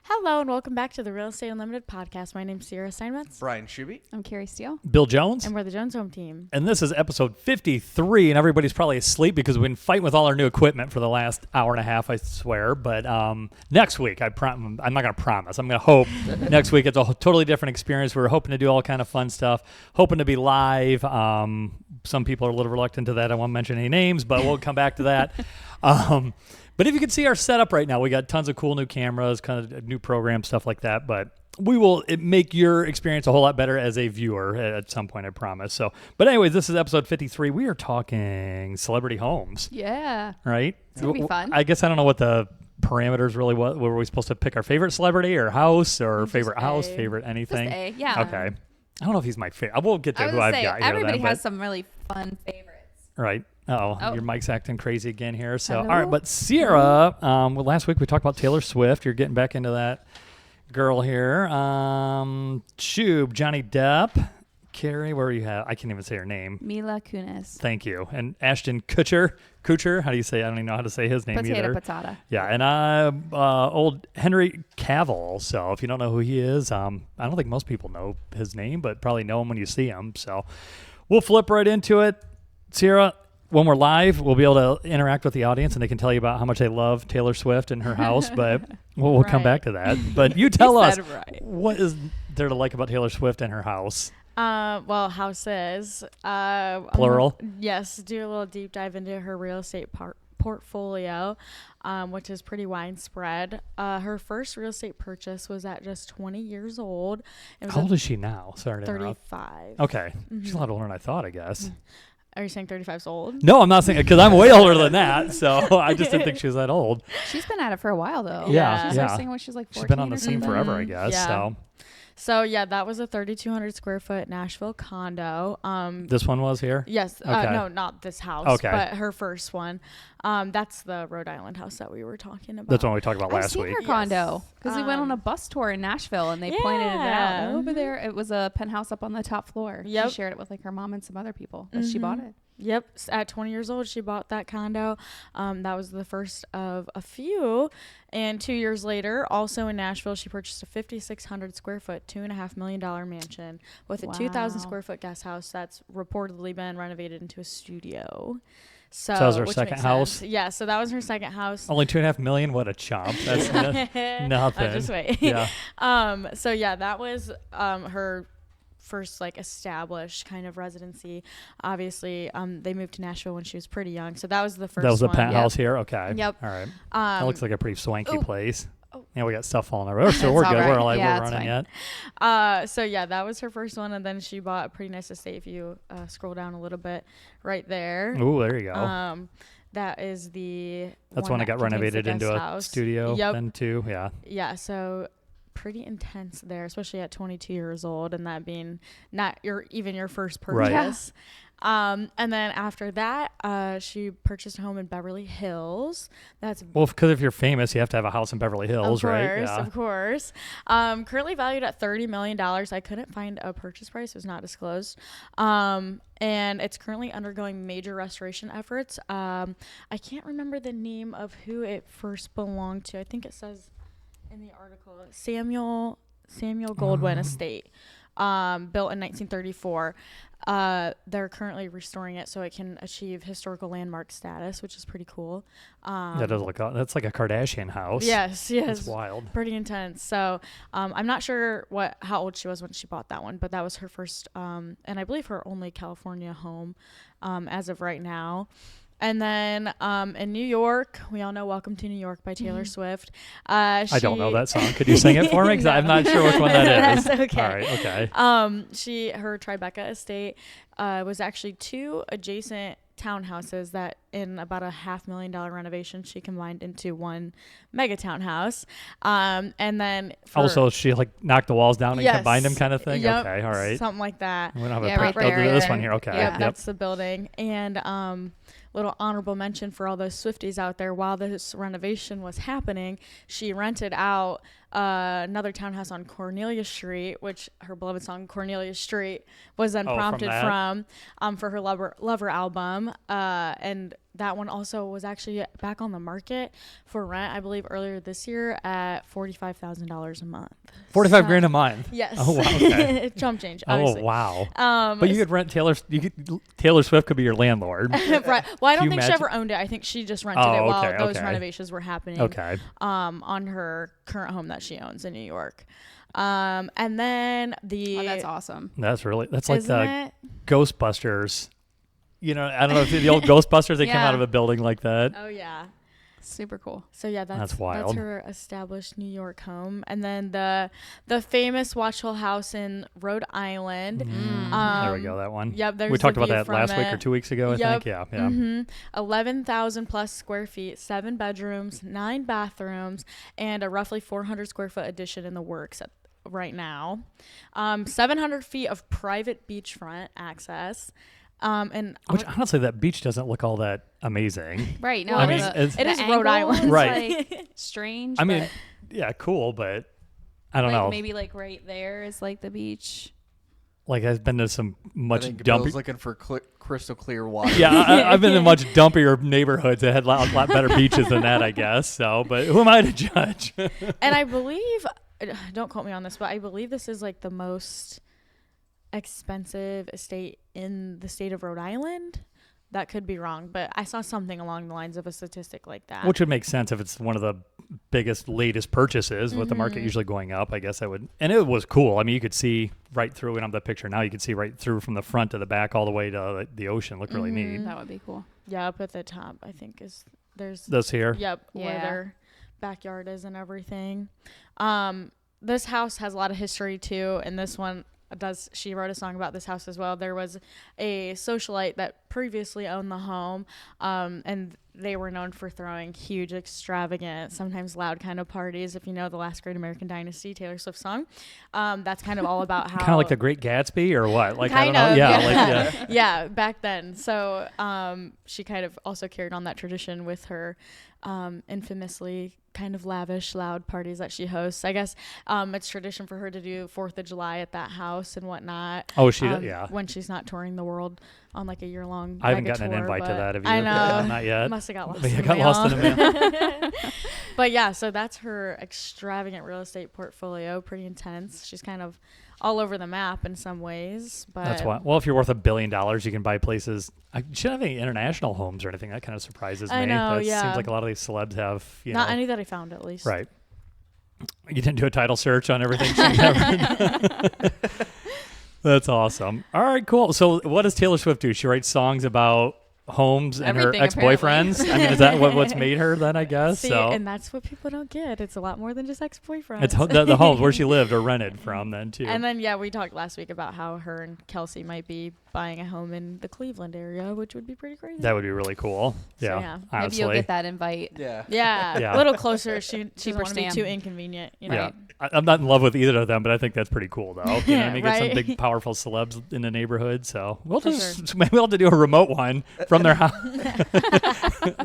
Hello and welcome back to the Real Estate Unlimited podcast. My name's Sierra Steinmetz. Brian Schuby. I'm Carrie Steele. Bill Jones. And we're the Jones Home Team. And this is episode 53, and everybody's probably asleep because we've been fighting with all our new equipment for the last hour and a half, I swear. But next week, I'm not going to promise. I'm going to hope next week it's a totally different experience. We're hoping to do all kind of fun stuff, hoping to be live. Some people are a little reluctant to that. I won't mention any names, but we'll come back to that. But if you can see our setup right now, we got tons of cool new cameras, kind of new programs, stuff like that. But we will make your experience a whole lot better as a viewer at some point, I promise. So, but anyways, this is episode 53. We are talking celebrity homes. Yeah. Right? It's going to be fun. I guess I don't know what the parameters really was. Were we supposed to pick our favorite celebrity or house or favorite house, favorite anything? Just A, yeah. Okay. I don't know if he's my favorite. I will get to who I've got here. Everybody has some really fun favorites. Right. Oh, your mic's acting crazy again here. So, Hello? all right. But Sierra, well, last week we talked about Taylor Swift. You're getting back into that girl here. Shub, Johnny Depp. Carrie, where are you at? I can't even say her name. Mila Kunis. Thank you. And Ashton Kutcher. How do you say? I don't even know how to say his name either. Patata. Yeah. And old Henry Cavill. So if you don't know who he is, I don't think most people know his name, but probably know him when you see him. So we'll flip right into it. Sierra, when we're live, we'll be able to interact with the audience, and they can tell you about how much they love Taylor Swift and her house, but we'll come back to that. But you tell us, what is there to like about Taylor Swift and her house? Well, houses. Plural? Yes, do a little deep dive into her real estate portfolio, which is pretty widespread. Her first real estate purchase was at just 20 years old. How old is she now? Sorry to interrupt. 35. Okay. She's a lot older than I thought, I guess. Are you saying 35 is old? No, I'm not saying, because I'm way older than that, so I just didn't think she was that old. She's been at it for a while, though. Yeah. She started singing when she was like 14. She's been on the scene forever, I guess. Yeah. So, yeah, that was a 3,200 square foot Nashville condo. This one was here? Yes. Okay. No, not this house, but her first one. That's the Rhode Island house that we were talking about. That's one we talked about last I've week. seen her condo because we went on a bus tour in Nashville and they pointed it out. Over there, it was a penthouse up on the top floor. Yep. She shared it with like her mom and some other people as she bought it. Yep. At 20 years old, she bought that condo. That was the first of a few. And 2 years later, also in Nashville, she purchased a 5,600 square foot, $2.5 million mansion with a 2,000 square foot guest house that's reportedly been renovated into a studio. So that was her second house? Yeah, so that was her second house. Only $2.5 million? What a chump. That's nothing. Just wait. Yeah. So, yeah, that was her first like established kind of residency. Obviously they moved to Nashville when she was pretty young, so that was the first that was the one. penthouse here. Okay. Yep. All right. That looks like a pretty swanky place. Yeah, we got stuff falling over. So we're good. Right. We're like yeah, we're running yet. So yeah, that was her first one, and then she bought a pretty nice estate. If you scroll down a little bit, right there. Ooh, there you go. That is the. That's when it got renovated into a studio. Yep. Then too. Yeah. Yeah. So. Pretty intense there, especially at 22 years old, and that being not your first purchase. Right. And then after that, she purchased a home in Beverly Hills. Because if you're famous, you have to have a house in Beverly Hills, right? Yeah. Of course. Currently valued at $30 million. I couldn't find a purchase price; it was not disclosed. And it's currently undergoing major restoration efforts. I can't remember the name of who it first belonged to. I think it says in the article, Samuel Goldwyn estate, built in 1934. They're currently restoring it so it can achieve historical landmark status, which is pretty cool. That does look. That's like a Kardashian house. Yes. It's wild. Pretty intense. So, I'm not sure how old she was when she bought that one, but that was her first, and I believe her only California home, as of right now. And then in New York, we all know "Welcome to New York" by Taylor Swift. I don't know that song. Could you sing it for me? Because I'm not sure which one that is. That's okay. All right, okay. Her Tribeca estate was actually two adjacent townhouses that in about a $500,000 renovation she combined into one Mega-Townhouse. And then also she like knocked the walls down and combined them kind of thing. Yep, okay, all right. Something like that. We don't have right there. This one here. Okay. Yep, that's the building. And little honorable mention for all those Swifties out there. While this renovation was happening, she rented out another townhouse on Cornelia Street, which her beloved song Cornelia Street was then prompted from for her Lover album. And that one also was actually back on the market for rent, I believe, earlier this year at $45,000 a month. $45,000 a month. Yes. Oh wow. Okay. Chump change. Obviously. Oh wow. But you could rent Taylor Swift could be your landlord. Right. Well, I don't think she ever owned it. I think she just rented it while those renovations were happening. Okay. On her current home that she owns in New York. And then that's awesome. That's like the Ghostbusters. You know, I don't know if the old Ghostbusters, they came out of a building like that. Oh, yeah. Super cool. So, yeah, that's wild. That's her established New York home. And then the famous Watchful House in Rhode Island. There we go, that one. Yep, there's we talked about view that last week or 2 weeks ago, I think. Yeah, yeah. 11,000 plus square feet, 7 bedrooms, 9 bathrooms, and a roughly 400 square foot addition in the works right now. 700 feet of private beachfront access. Which honestly, that beach doesn't look all that amazing. Right. No, I mean, it is Rhode Island. Right. Like strange. I mean, yeah, cool, but I don't know. Maybe like right there is like the beach. Like I've been to some much dumpy. Bill's looking for crystal clear water. Yeah, I've been to much dumpier neighborhoods that had a lot better beaches than that, I guess. So, but who am I to judge? And I believe, don't quote me on this, but I believe this is like the most expensive estate in the state of Rhode Island. That could be wrong, but I saw something along the lines of a statistic like that. Which would make sense if it's one of the biggest, latest purchases with the market usually going up. I guess I would. And it was cool. I mean, you could see right through it on the picture now. You could see right through from the front to the back all the way to the ocean. Looked really neat. That would be cool. Yeah, up at the top, I think there's this here. Yep, where their backyard is and everything. This house has a lot of history too, and this one she wrote a song about this house as well. There was a socialite that previously owned the home, and they were known for throwing huge, extravagant, sometimes loud kind of parties. If you know the Last Great American Dynasty, Taylor Swift song, that's kind of all about how kind of like the Great Gatsby or what? Like kind I don't know. of, yeah, back then. So she kind of also carried on that tradition with her infamously kind of lavish, loud parties that she hosts. I guess it's tradition for her to do 4th of July at that house and whatnot. Oh, she did, yeah. When she's not touring the world on like a year-long I haven't gotten tour, an invite to that. Have you? I know. Not yet. Must have got lost. But in you the got mail. lost in the mail. But yeah, so that's her extravagant real estate portfolio. Pretty intense. She's kind of all over the map in some ways. But that's why. Well, if you're worth $1 billion, you can buy places. You shouldn't have any international homes or anything. That kind of surprises me. I know, that yeah. seems like a lot of these celebs have. Not any that I found, at least. Right. You didn't do a title search on everything. That's awesome. All right, cool. So what does Taylor Swift do? She writes songs about homes and Everything, her ex-boyfriends. I mean, is that what's made her then, I guess? See, so. and that's what people don't get. It's a lot more than just ex-boyfriends. It's the homes where she lived or rented from then, too. And then, we talked last week about how her and Kelsey might be buying a home in the Cleveland area, which would be pretty crazy. That would be really cool. So, yeah. Maybe Honestly. you'll get that invite. Yeah. A little closer. She doesn't want to be understand. too inconvenient. You know? Yeah. I'm not in love with either of them, but I think that's pretty cool, though. You know what I mean? Get some Right. big, powerful celebs in the neighborhood. So maybe we'll have to do a remote one from their house.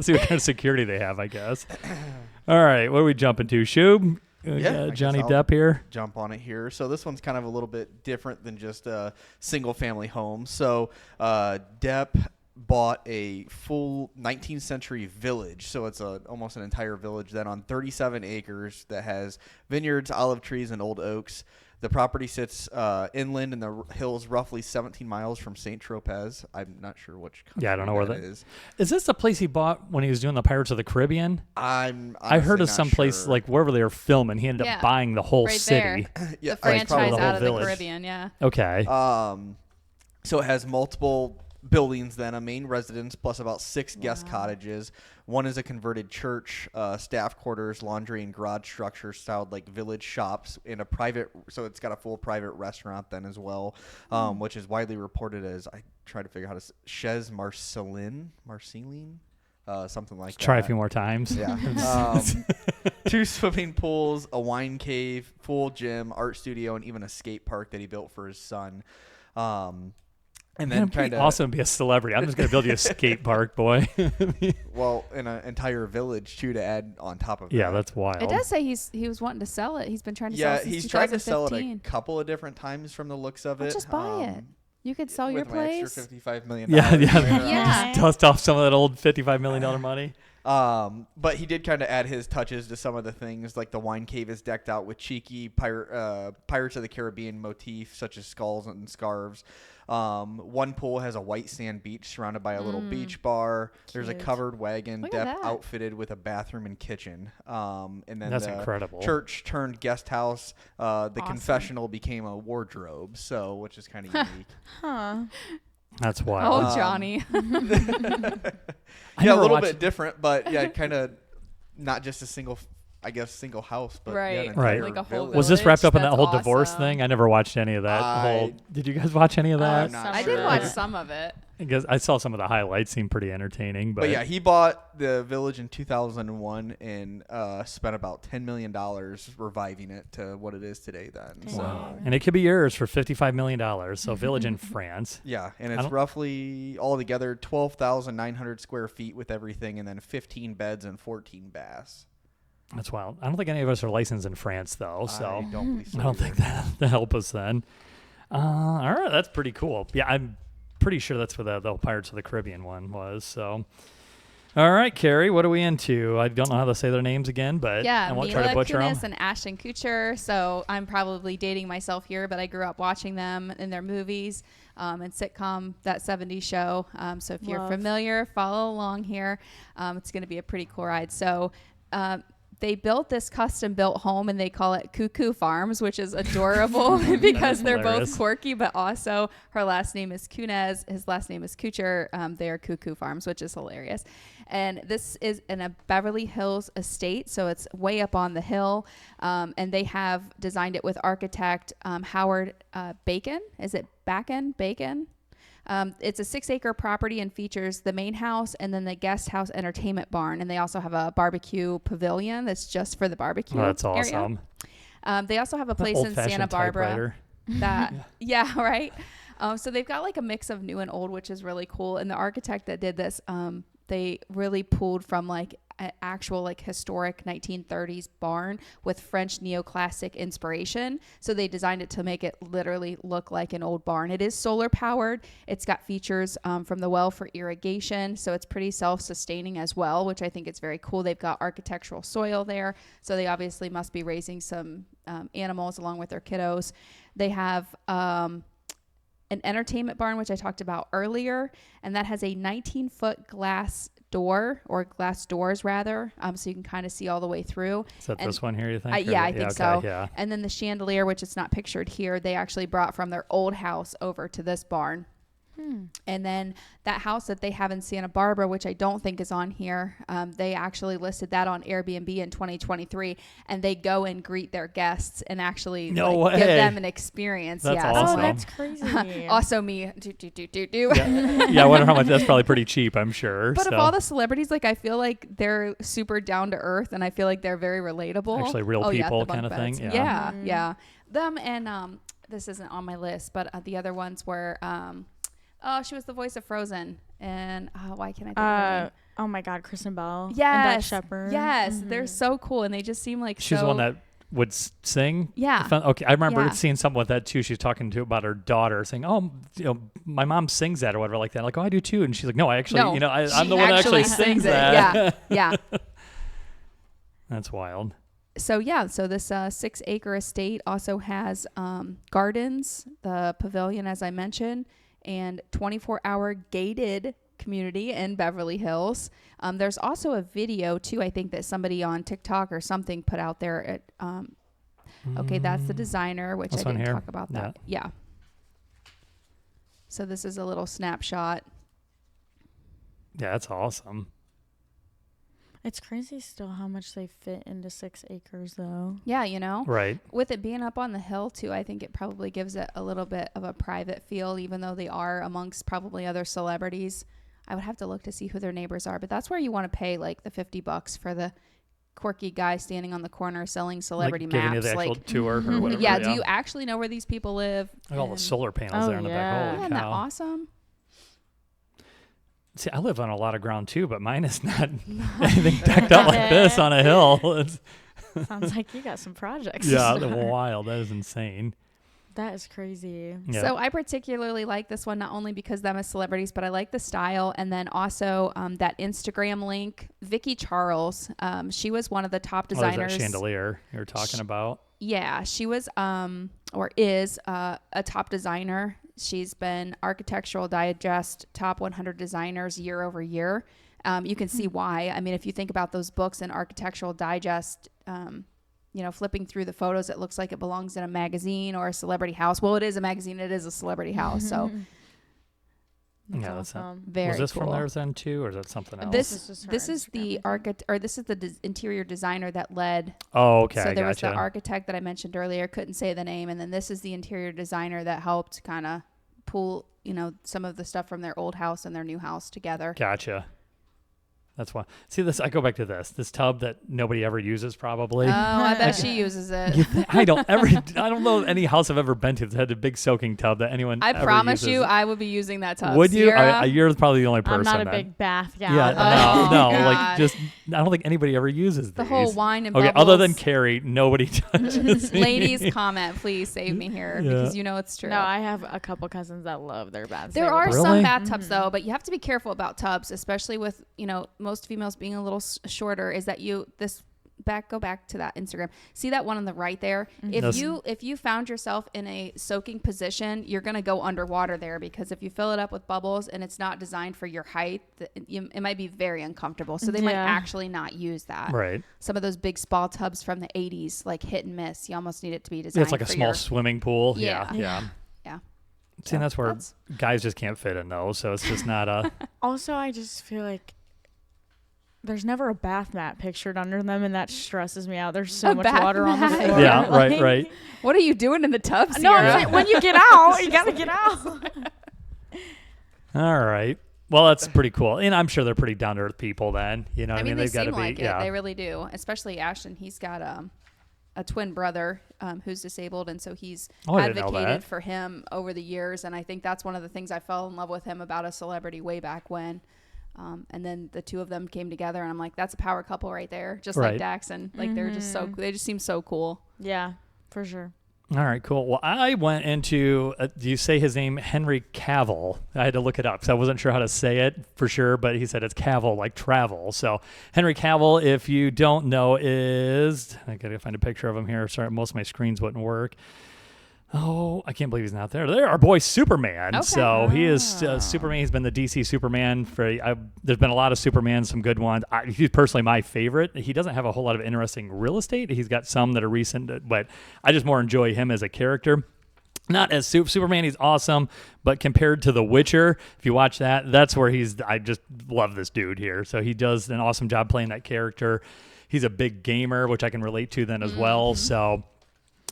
See what kind of security they have, I guess. All right. What are we jumping to? Shub? Johnny Depp here. Jump on it here. So this one's kind of a little bit different than just a single family home. So Depp bought a full 19th century village. So it's almost an entire village then on 37 acres that has vineyards, olive trees, and old oaks. The property sits inland in the hills, roughly 17 miles from St. Tropez. I'm not sure which country I don't know where that is. Is this the place he bought when he was doing the Pirates of the Caribbean? I heard of some place like wherever they were filming. He ended up buying the whole city. Yeah, the franchise out of the village. Caribbean, yeah. Okay. So it has multiple buildings then, a main residence plus about 6 guest cottages. One is a converted church, staff quarters, laundry, and garage structure styled like village shops in a private, so it's got a full private restaurant then as well, which is widely reported as, I try to figure out how to, Chez Marceline, something like that. Try a few more times. Yeah. 2 swimming pools, a wine cave, full gym, art studio, and even a skate park that he built for his son. And then kind of awesome to be a celebrity. I'm just going to build you a skate park, boy. well, in an entire village too to add on top of that. Yeah, that's wild. It does say he was wanting to sell it. He's been trying to sell it since he's tried to sell it a 2015. couple of different times from the looks of it. Just buy it. You could sell your with my place. extra $55 million. Yeah. Yeah. Just dust off some of that old $55 million money. But he did kind of add his touches to some of the things, like the wine cave is decked out with cheeky Pirates of the Caribbean motif, such as skulls and scarves. One pool has a white sand beach surrounded by a little beach bar. There's a covered wagon, Look at Depp that. outfitted with a bathroom and kitchen. And then That's the incredible. church turned guest house. The Awesome. confessional became a wardrobe, which is kind of unique. Huh. That's wild. Oh, Johnny. I Yeah, a never little watched- bit different, but yeah, kind of not just a single house, but Right. yeah, an Right. entire Like a whole village. Was this wrapped up in that That's whole divorce awesome. thing? I never watched any of that. Did you guys watch any of that? I'm not I sure. did watch some of it. I guess I saw some of the highlights. Seemed pretty entertaining. But But yeah, he bought the village in 2001 and spent about $10 million reviving it to what it is today then. So, wow. And it could be yours for $55 million. So village in France. yeah, and I it's don't- roughly altogether 12,900 square feet with everything, and then 15 beds and 14 baths. That's wild. I don't think any of us are licensed in France though. So I don't believe so I don't think that help us then. All right, that's pretty cool. Yeah, I'm pretty sure that's what the Pirates of the Caribbean one was. So, all right, Carrie, what are we into? I don't know how to say their names again, but I won't try to Mila butcher them. Kunis and Ashton Kutcher. So I'm probably dating myself here, but I grew up watching them in their movies and sitcom, that 70s show. So if you're Love. familiar, follow along here. It's going to be a pretty cool ride. So they built this custom-built home, and they call it Cuckoo Farms, which is adorable because they're hilarious. both quirky, but also her last name is Kunis, his last name is Kutcher. They are Cuckoo Farms, which is hilarious. And this is in a Beverly Hills estate, so it's way up on the hill. And they have designed it with architect Howard Bacon. Is it Bacon? It's a 6-acre property and features the main house and then the guest house entertainment barn. And they also have a barbecue pavilion that's just for the barbecue. Oh, that's area. awesome. They also have a place in Old-fashioned Santa Barbara typewriter. that, yeah, right. So they've got like a mix of new and old, which is really cool. And the architect that did this, they really pulled from like an actual like historic 1930s barn with French neoclassic inspiration. So they designed it to make it literally look like an old barn. It is solar powered. It's got features from the well for irrigation. So it's pretty self-sustaining as well, which I think is very cool. They've got architectural soil there. So they obviously must be raising some animals along with their kiddos. They have an entertainment barn, which I talked about earlier, and that has a 19-foot glass door, or glass doors rather, so you can kind of see all the way through. Is that And this one here, you think? yeah, I think okay, so. Yeah. And then the chandelier, which is not pictured here, they actually brought from their old house over to this barn. And then that house that they have in Santa Barbara, which I don't think is on here, they actually listed that on Airbnb in 2023, and they go and greet their guests and actually No like, give way. them an experience. That's yeah. awesome. Oh, that's crazy. Also me. Yeah, I wonder how much. That's probably pretty cheap, I'm sure. But so. of all the celebrities, like I feel like they're super down to earth, and I feel like they're very relatable. Actually real yeah, people the bunk kind of thing, beds. yeah. Yeah. Them and this isn't on my list, but the other ones were she was the voice of Frozen, and why can't I think of her name? Oh my God, Kristen Bell. And Yes, Dax Shepard. yes, they're so cool, and they just seem like She's so. the one that would sing. Yeah. Okay, I remember Yeah. seeing something with that too. She's talking to about her daughter, saying, "Oh, my mom sings that or whatever like that." Like, "Oh, I do too." And she's like, "No, I actually, No, I'm she the one that actually sings sings it. that." Yeah, yeah. That's wild. So this 6-acre estate also has gardens, the pavilion, as I mentioned, and 24-hour gated community in Beverly Hills. There's also a video too, I think, that somebody on TikTok or something put out there. Okay, that's the designer, which This I one didn't here? talk about that. Yeah. So this is a little snapshot. Yeah, that's awesome. It's crazy still how much they fit into 6 acres, though. Yeah, you know. Right. With it being up on the hill too, I think it probably gives it a little bit of a private feel, even though they are amongst probably other celebrities. I would have to look to see who their neighbors are, but that's where you want to pay like the $50 for the quirky guy standing on the corner selling celebrity like giving maps. you the actual tour or whatever. Yeah, do you actually know where these people live? Like all the And- solar panels Oh, there in the yeah. back. Holy Isn't that cow. awesome? See, I live on a lot of ground too, but mine is not anything decked out like this on a hill. It's, Sounds like you got some projects. yeah, wild. That is insane. That is crazy. Yeah. So I particularly like this one, not only because them as celebrities, but I like the style. And then also that Instagram link, Vicky Charles. She was one of the top Oh, there's designers. that chandelier you were talking about. Yeah, she was or is a top designer. She's been Architectural Digest top 100 designers year over year. You can see why. I mean, if you think about those books in Architectural Digest, flipping through the photos, it looks like it belongs in a magazine or a celebrity house. Well, it is a magazine. It is a celebrity house. So That's Yeah, that's awesome. very was this cool. from theirs then too, or is that something else? This This is her this is the Instagram. architect, or this is the interior designer that led. oh, okay. So there was gotcha. the architect that I mentioned earlier, couldn't say the name, and then this is the interior designer that helped kind of pull, some of the stuff from their old house and their new house together. Gotcha. That's why. See this? I go back to this tub that nobody ever uses probably. Oh, I bet she uses it. I don't know any house I've ever been to that's had a big soaking tub that anyone. I ever promise uses. you, I would be using that tub. Would you? Sierra? You're probably the only person. I'm not a then. big bath gal. Yeah, but- no, God. like just I don't think anybody ever uses the these. whole wine and Okay, bubbles. other than Carrie, nobody touches. Ladies, comment, please save me here Yeah. because you know it's true. No, I have a couple cousins that love their baths. There They are would- Really? some bathtubs though, but you have to be careful about tubs, especially with most females being a little shorter. Is that go back to that Instagram? See that one on the right there? Yes. If you found yourself in a soaking position, you're gonna go underwater there because if you fill it up with bubbles and it's not designed for your height, it might be very uncomfortable. So they might Yeah. actually not use that. Right. Some of those big spa tubs from the 80s, like hit and miss. You almost need it to be Yeah, designed. it's like a for small your- swimming pool. Yeah. Yeah. Yeah. See, and that's where That's- guys just can't fit in those, so it's just not a. Also, I just feel like there's never a bath mat pictured under them, and that stresses me out. There's so A much bath water on the mat. floor. Yeah, right, Like- right. What are you doing in the tub, No, I'm Sierra? saying when you get out, you gotta get out. All right. Well, that's pretty cool, and I'm sure they're pretty down to earth people. Then I mean, they they've got to seem be. like Yeah. it. They really do. Especially Ashton. He's got a twin brother who's disabled, and so he's Oh, I didn't know advocated that. for him over the years. And I think that's one of the things I fell in love with him about a celebrity way back when. And then the two of them came together, and I'm like, that's a power couple right there, just Right. like Dax and like they're just so. They just seem so cool. Yeah, for sure. All right, cool. Well, I went into, do you say his name, Henry Cavill? I had to look it up because I wasn't sure how to say it for sure, but he said it's Cavill, like travel. So Henry Cavill, if you don't know, is, I got to find a picture of him here. Sorry, most of my screens wouldn't work. Oh, I can't believe he's not there. There, our boy Superman. Okay. So he is Superman. He's been the DC Superman there's been a lot of Superman, some good ones. He's personally my favorite. He doesn't have a whole lot of interesting real estate. He's got some that are recent, but I just more enjoy him as a character. Not as Superman, he's awesome, but compared to The Witcher, if you watch that, that's where I just love this dude here. So he does an awesome job playing that character. He's a big gamer, which I can relate to then as well. So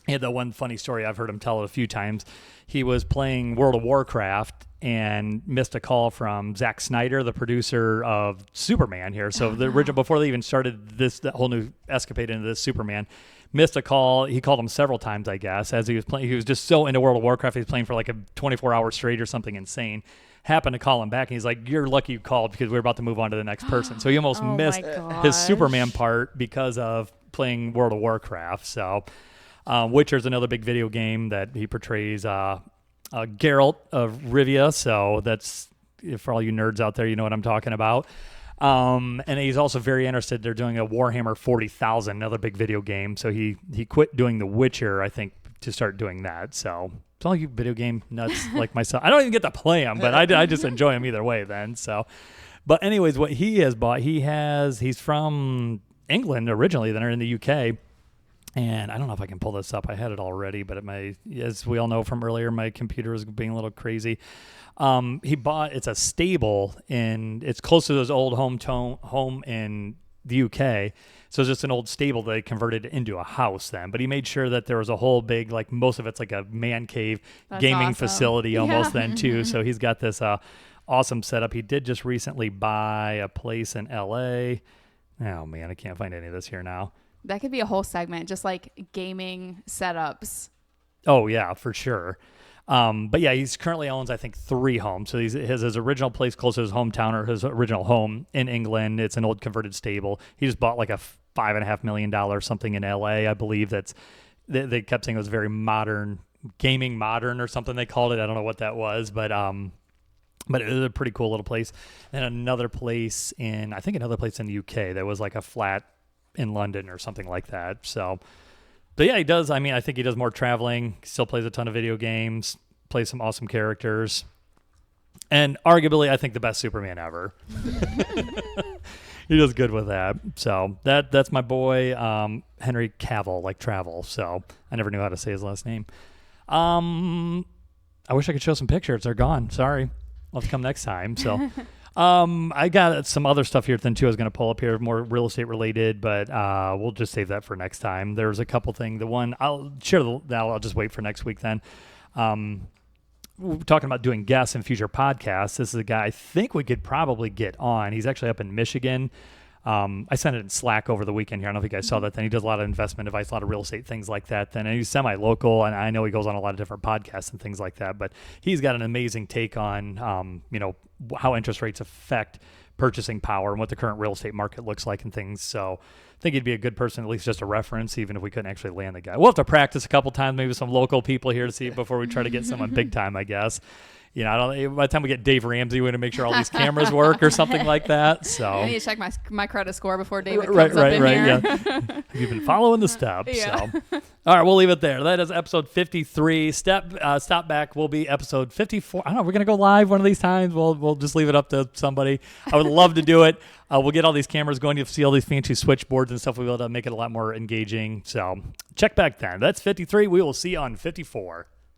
he had that one funny story I've heard him tell it a few times. He was playing World of Warcraft and missed a call from Zack Snyder, the producer of Superman here. So the original, before they even started that whole new escapade into this Superman, missed a call. He called him several times, I guess, as he was playing. He was just so into World of Warcraft. He was playing for like a 24-hour straight or something insane. Happened to call him back, and he's like, "You're lucky you called because we're about to move on to the next person." So he almost Oh my missed his gosh. Superman part because of playing World of Warcraft. So Witcher's another big video game that he portrays Geralt of Rivia. So that's, for all you nerds out there, you know what I'm talking about. And he's also very interested. They're doing a Warhammer 40,000, another big video game. So he quit doing The Witcher, I think, to start doing that. So it's all you video game nuts like myself. I don't even get to play them, but I just enjoy them either way then. So, but anyways, what he has bought, he's from England originally, then are in the UK. And I don't know if I can pull this up. I had it already, but as we all know from earlier, my computer is being a little crazy. It's a stable, and it's close to his old home in the UK. So it's just an old stable that they converted into a house then. But he made sure that there was a whole big, like most of it's like a man cave That's gaming awesome. facility almost Yeah. then too. So he's got this awesome setup. He did just recently buy a place in LA. Oh, man, I can't find any of this here now. That could be a whole segment, just like gaming setups. Oh, yeah, for sure. But yeah, he's currently owns, I think, 3 homes. So his original place close to his hometown or his original home in England. It's an old converted stable. He just bought like a $5.5 million something in LA. I believe they kept saying it was very modern, gaming modern or something they called it. I don't know what that was, but it was a pretty cool little place. And another place in the UK that was like a flat in London or something like that. So, but yeah, he does. I mean, I think he does more traveling, still plays a ton of video games, plays some awesome characters, and arguably, I think the best Superman ever. He does good with that. So that's my boy, Henry Cavill, like travel. So I never knew how to say his last name. I wish I could show some pictures. They're gone. Sorry. I'll have to come next time. So I got some other stuff here then too. I was going to pull up here, more real estate related, but we'll just save that for next time. There's a couple things. The one I'll share, I'll just wait for next week then. We're talking about doing guests in future podcasts. This is a guy I think we could probably get on. He's actually up in Michigan. I sent it in Slack over the weekend here. I don't know if you guys saw that. Then he does a lot of investment advice, a lot of real estate things like that. Then and he's semi-local, and I know he goes on a lot of different podcasts and things like that. But he's got an amazing take on, how interest rates affect purchasing power and what the current real estate market looks like and things. So I think he'd be a good person, at least just a reference, even if we couldn't actually land the guy. We'll have to practice a couple times, maybe some local people here to see before we try to get someone big time, I guess. You know, by the time we get Dave Ramsey, we want to make sure all these cameras work or something like that. So I need to check my credit score before David comes right, up in here. Yeah. You've been following the steps. Yeah. So, all right, we'll leave it there. That is episode 53. Stop back will be episode 54. I don't know. We're gonna go live one of these times. We'll just leave it up to somebody. I would love to do it. We'll get all these cameras going. You'll see all these fancy switchboards and stuff. We'll be able to make it a lot more engaging. So check back then. That's 53. We will see you on 54.